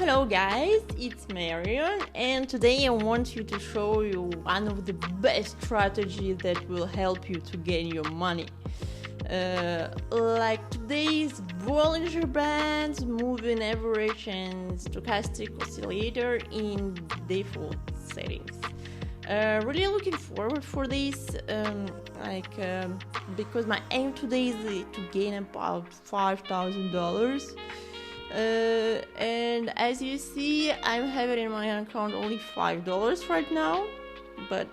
Hello guys, it's Marion, and today I want you to show you one of the best strategies that will help you to gain your money. Like today's Bollinger Bands, moving average and stochastic oscillator in default settings. Really looking forward for this, because my aim today is to gain about $5,000. And as you see, I'm having in my account only $5 right now, but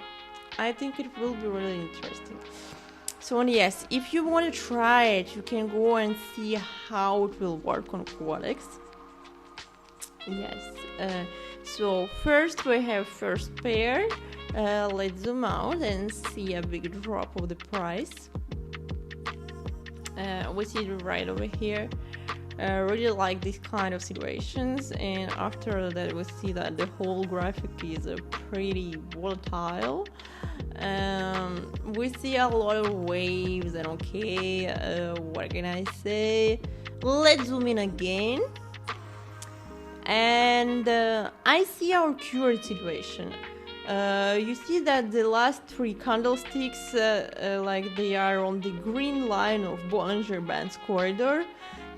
I think it will be really interesting. So yes, if you want to try it, you can go and see how it will work on Quotex. Yes, so first we have first pair. Let's zoom out and see a big drop of the price. We see it right over here. Really like this kind of situations, and after that we see that the whole graphic is pretty volatile. We see a lot of waves, and what can I say? Let's zoom in again, and I see our current situation. You see that the last three candlesticks, they are on the green line of Bollinger Bands corridor.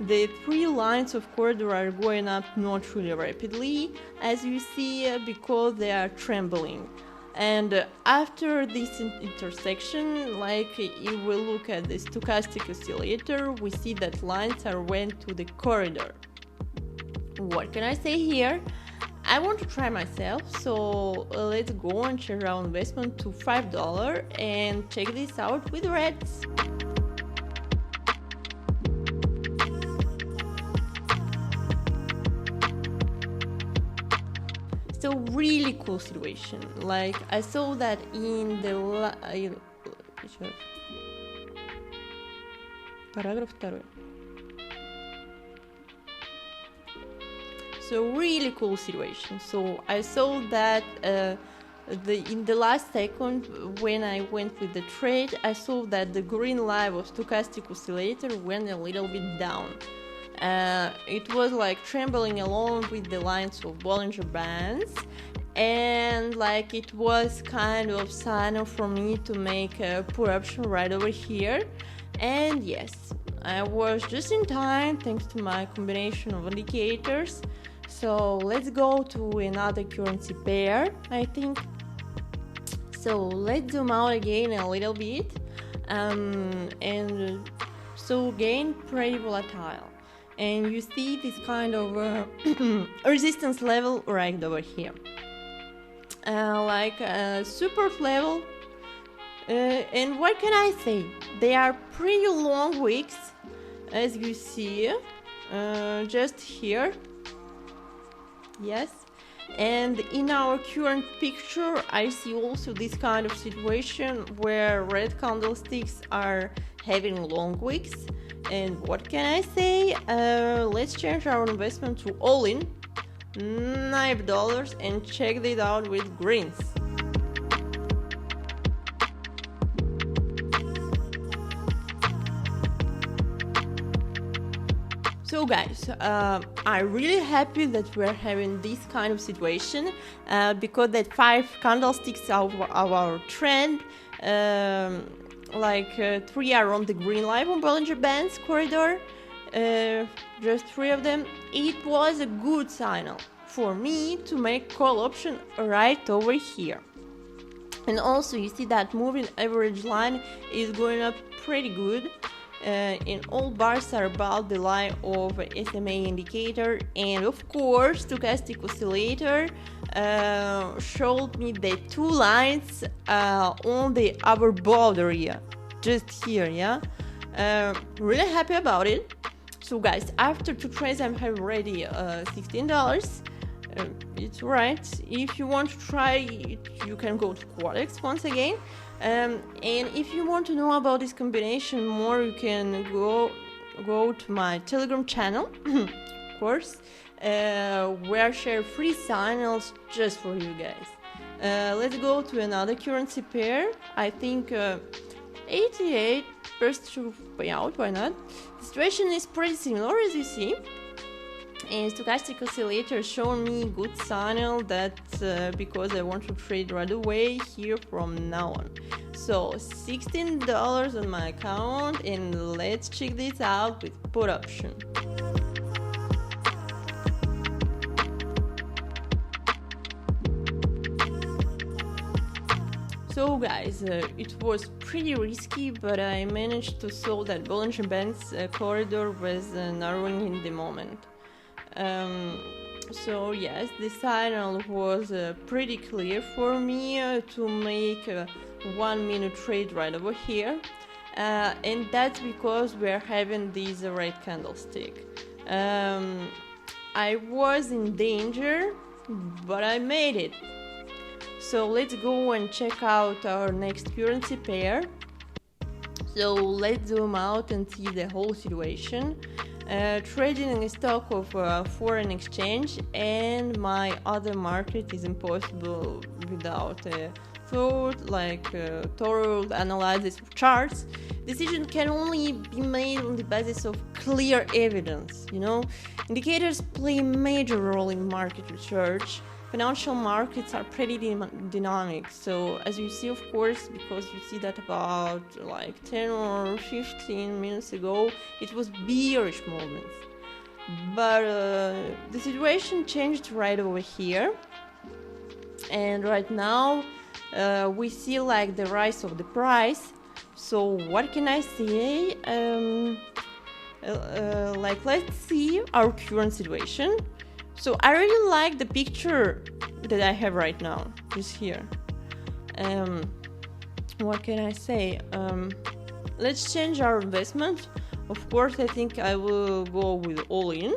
The three lines of corridor are going up not really rapidly, as you see, because they are trembling. And after this intersection, if we look at the stochastic oscillator, we see that lines are went to the corridor. What can I say here? I want to try myself, so let's go and share our investment to $5 and check this out with reds. So really cool situation. Like I saw that in the Параграф 2. So really cool situation. So I saw that in the last second when I went with the trade, I saw that the green line of stochastic oscillator went a little bit down. It was like trembling along with the lines of Bollinger Bands, and it was kind of signal for me to make a put option right over here. And yes, I was just in time thanks to my combination of indicators. So let's go to another currency pair, I think. So let's zoom out again a little bit, and so again pretty volatile. And you see this kind of resistance level right over here, support level. And what can I say? They are pretty long wicks, as you see, just here. Yes. And in our current picture, I see also this kind of situation where red candlesticks are having long wicks. And what can I say? Let's change our investment to all in $9 and check this out with greens. So guys, I'm really happy that we're having this kind of situation, because that 5 candlesticks of our trend, 3 are on the green line on Bollinger Bands corridor, just 3 of them. It was a good signal for me to make call option right over here. And also you see that moving average line is going up pretty good. And all bars are about the line of SMA indicator, and of course stochastic oscillator showed me the 2 lines on the upper border area, just here. Really happy about it. So guys, after 2 trades I'm already $16. It's right. If you want to try it, you can go to Quotex once again. And if you want to know about this combination more, you can go to my Telegram channel, of course, where I share free signals just for you guys. Let's go to another currency pair. I think 88% payout, why not? The situation is pretty similar, as you see. And stochastic oscillator showed me good signal that because I want to trade right away here from now on. So $16 on my account, and let's check this out with put option. So guys, it was pretty risky, but I managed to solve that Bollinger Bands corridor with narrowing in the moment. So yes, the signal was pretty clear for me to make a 1 minute trade right over here, and that's because we're having this red candlestick. I was in danger, but I made it. So let's go and check out our next currency pair. So let's zoom out and see the whole situation. Trading a stock of foreign exchange and my other market is impossible without a thought, like thorough analysis of charts. Decision can only be made on the basis of clear evidence. Indicators play a major role in market research. Financial markets are pretty dynamic, so as you see, of course, because you see that about like 10 or 15 minutes ago, it was bearish moments. But the situation changed right over here, and right now we see like the rise of the price. So what can I say? Let's see our current situation. So I really like the picture that I have right now, just here. What can I say? Let's change our investment. Of course, I think I will go with all in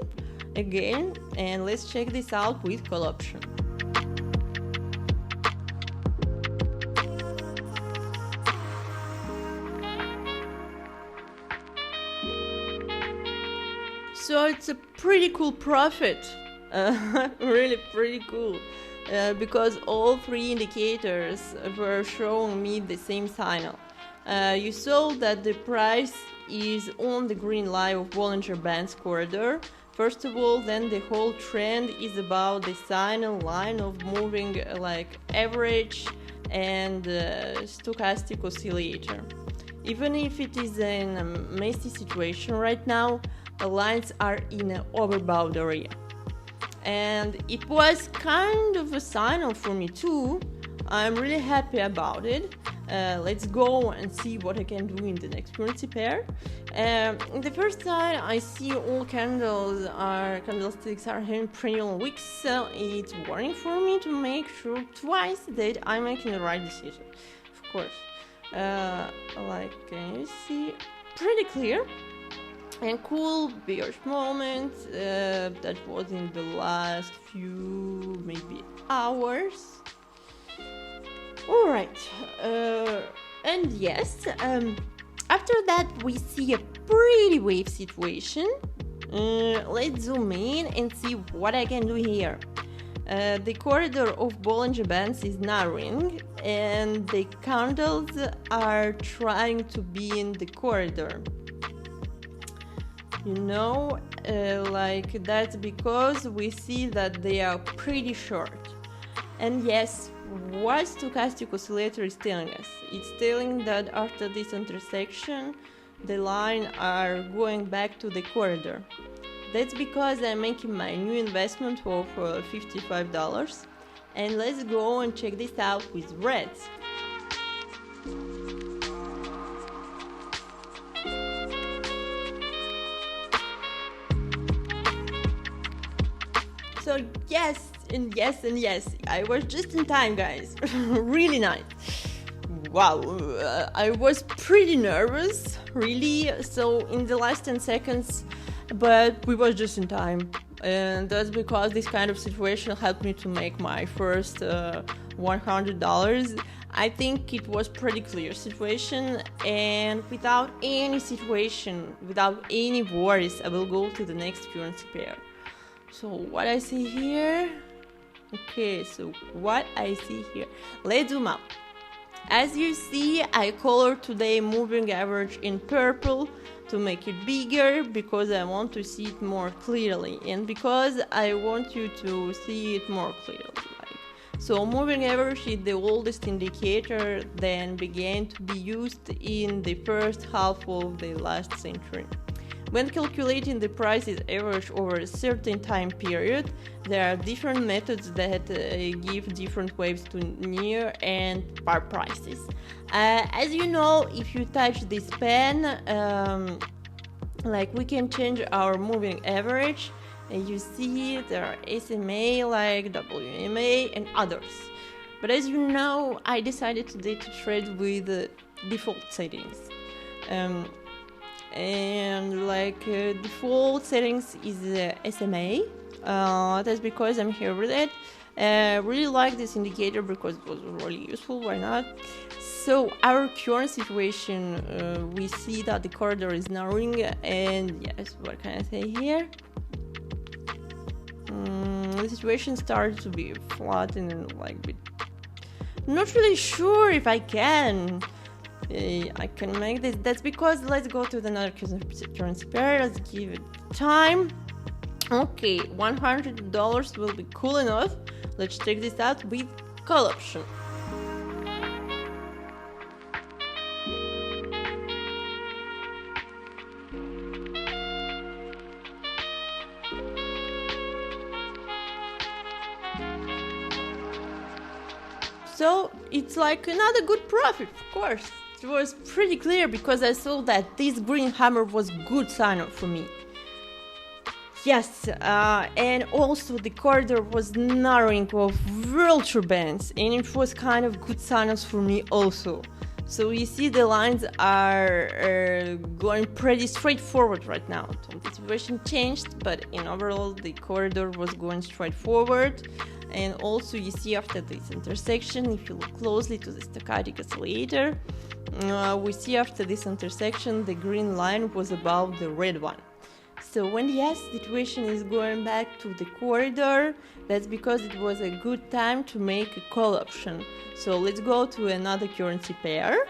again, and let's check this out with call option. So it's a pretty cool profit. Really pretty cool, because all three indicators were showing me the same signal. You saw that the price is on the green line of Bollinger Bands corridor. First of all, then the whole trend is about the signal line of moving like average and stochastic oscillator. Even if it is in a messy situation right now, the lines are in an overbought area. And it was kind of a signal for me too. I'm really happy about it. Let's go and see what I can do in the next currency pair. In the first side, I see all candlesticks are having pretty long wicks, so it's warning for me to make sure twice that I'm making the right decision. Of course, can you see? Pretty clear. And cool bearish moment that was in the last few maybe hours. Alright, and yes, after that we see a pretty wave situation. Let's zoom in and see what I can do here. The corridor of Bollinger Bands is narrowing and the candles are trying to be in the corridor. That's because we see that they are pretty short. And yes, what stochastic oscillator is telling us? It's telling that after this intersection, the line are going back to the corridor. That's because I'm making my new investment of $55. And let's go and check this out with reds. So yes, and yes, and yes, I was just in time, guys. Really nice. Wow, I was pretty nervous, really. So in the last 10 seconds, but we was just in time. And that's because this kind of situation helped me to make my first $100. I think it was pretty clear situation, and without any worries, I will go to the next currency pair. So what I see here, let's zoom out. As you see, I colored today moving average in purple to make it bigger because I want to see it more clearly and because I want you to see it more clearly. So moving average is the oldest indicator that began to be used in the first half of the last century. When calculating the prices average over a certain time period, there are different methods that give different waves to near and far prices. As you know, if you touch this pen, we can change our moving average. And you see there are SMA like WMA and others. But as you know, I decided today to trade with default settings. Default settings is SMA. That's because I'm here with it. Really like this indicator because it was really useful. Why not? So our current situation, we see that the corridor is narrowing, and yes, what can I say here? The situation starts to be flattened and not really sure if I can make this. That's because let's go to another currency pair. Let's give it time. Okay, $100 will be cool enough. Let's check this out with call option. So it's like another good profit, of course. It was pretty clear because I saw that this green hammer was good sign for me. Yes, and also the corridor was narrowing of vulture bands, and it was kind of good signals for me also. So you see the lines are going pretty straightforward right now. So the situation changed, but in overall the corridor was going straight forward. And also you see after this intersection, if you look closely to the stochastic oscillator, we see after this intersection the green line was above the red one. So when the situation is going back to the corridor, that's because it was a good time to make a call option. So let's go to another currency pair.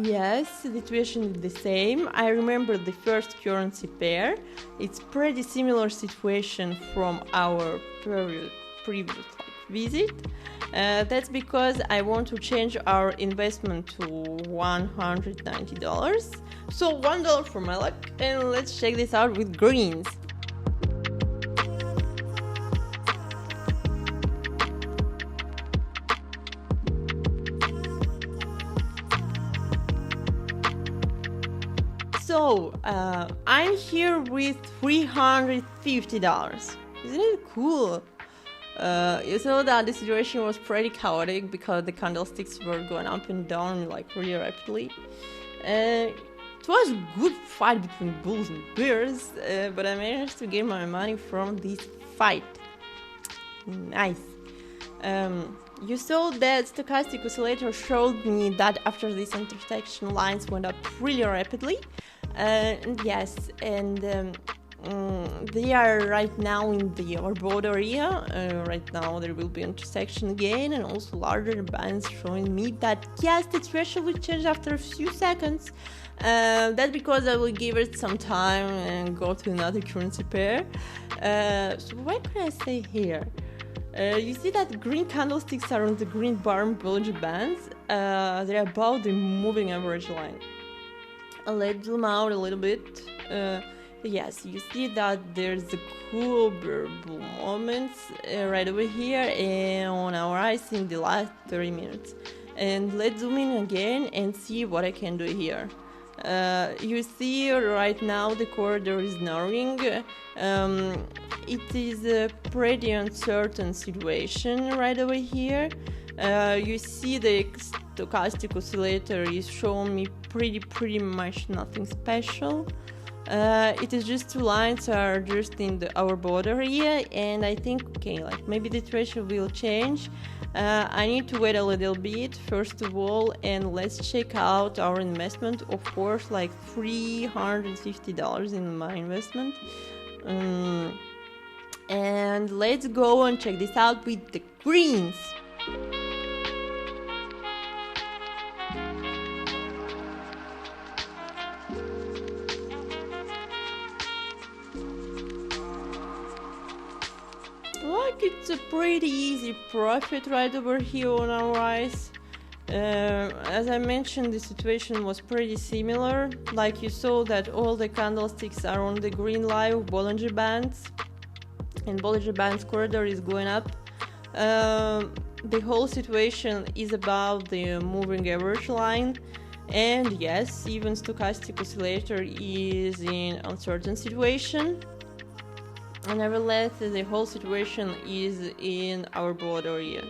Yes, the situation is the same. I remember the first currency pair. It's pretty similar situation from our previous visit. That's because I want to change our investment to $190. So $1 for my luck, and let's check this out with greens. So I'm here with $350. Isn't it cool? You saw that the situation was pretty chaotic because the candlesticks were going up and down really rapidly. It was a good fight between bulls and bears, but I managed to get my money from this fight. Nice. You saw that stochastic oscillator showed me that after this intersection lines went up really rapidly. Yes, and they are right now in the overbought area. Right now there will be intersection again, and also larger bands showing me that yes, the situation will change after a few seconds. That's because I will give it some time and go to another currency pair. So what can I say here? You see that green candlesticks are on the green bar and Bollinger Bands. They're above the moving average line. Let's zoom out a little bit. Yes, you see that there's a cool bull moments right over here and on our eyes in the last 30 minutes. And let's zoom in again and see what I can do here. You see right now the corridor is narrowing. It is a pretty uncertain situation right over here. You see the stochastic oscillator is showing me pretty much nothing special. It is just two lines are just in our border area, and I think maybe the situation will change. I need to wait a little bit first of all, and let's check out our investment. Of course, $350 in my investment. And let's go and check this out with the greens. like it's a pretty easy profit right over here on our eyes. As I mentioned, the situation was pretty similar. Like you saw that all the candlesticks are on the green line of Bollinger Bands, and Bollinger Bands corridor is going up. The whole situation is about the moving average line, and yes, even stochastic oscillator is in uncertain situation. And nevertheless, the whole situation is in our broad area.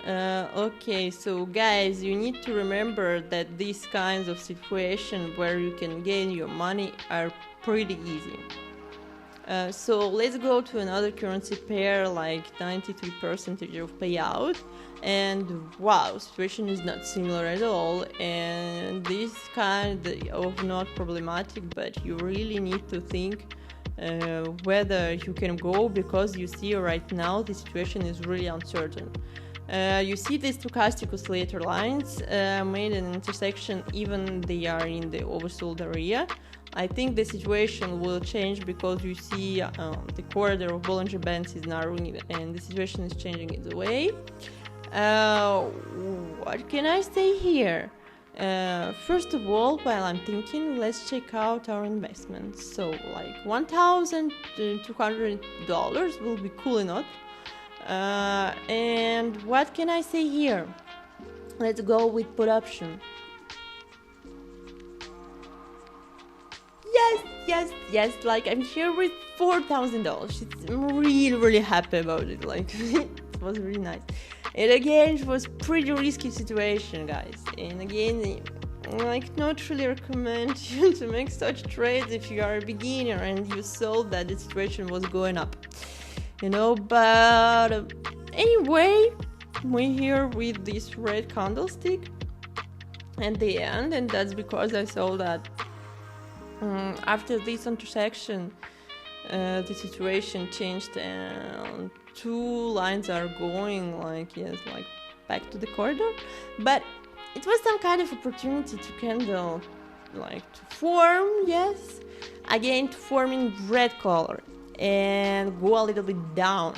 Okay, so guys, you need to remember that these kinds of situations where you can gain your money are pretty easy. So let's go to another currency pair, like 93% of payout, and wow, situation is not similar at all, and this kind of not problematic, but you really need to think whether you can go, because you see right now the situation is really uncertain. You see the stochastic oscillator lines made an intersection, even they are in the oversold area. I think the situation will change because you see the corridor of Bollinger Bands is narrowing and the situation is changing its way. What can I say here? First of all, while I'm thinking, let's check out our investments. So like $1,200 will be cool enough. And what can I say here? Let's go with put option. Yes, like I'm here with $4,000. I'm really happy about it, like it was really nice. And again, it was pretty risky situation, guys, and again, like not really recommend you to make such trades if you are a beginner and you saw that the situation was going up, you know. But anyway, we're here with this red candlestick at the end, and that's because I saw that after this intersection the situation changed and two lines are going like back to the corridor, but it was some kind of opportunity to candle like to form, yes, again to form in red color and go a little bit down.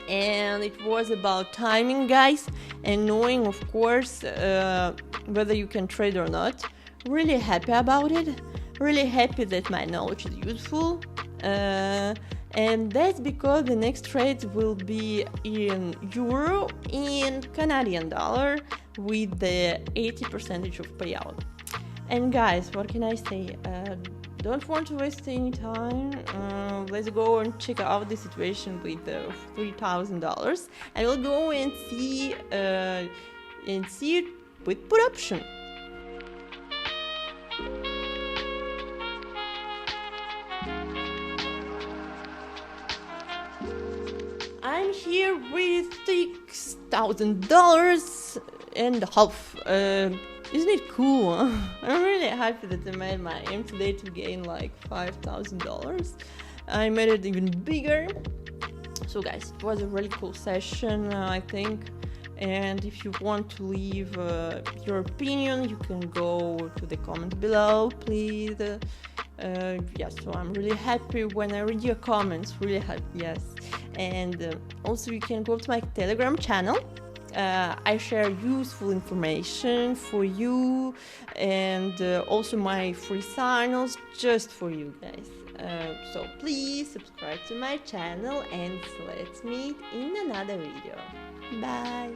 And it was about timing, guys, and knowing, of course, whether you can trade or not. Really happy about it, really happy that my knowledge is useful, and that's because the next trades will be in euro and Canadian dollar with the 80% of payout. And guys, what can I say? Don't want to waste any time. Let's go and check out the situation with $3,000, and we'll go and see it with put option. I'm here with $6,500. Isn't it cool? I'm really happy that I made my aim today to gain like $5,000. I made it even bigger. So guys, it was a really cool session, I think. And if you want to leave your opinion, you can go to the comment below, please. Yes, so I'm really happy when I read your comments, really happy, yes. And also you can go to my Telegram channel. I share useful information for you, and also my free signals just for you guys. So please subscribe to my channel, and let's meet in another video. Bye!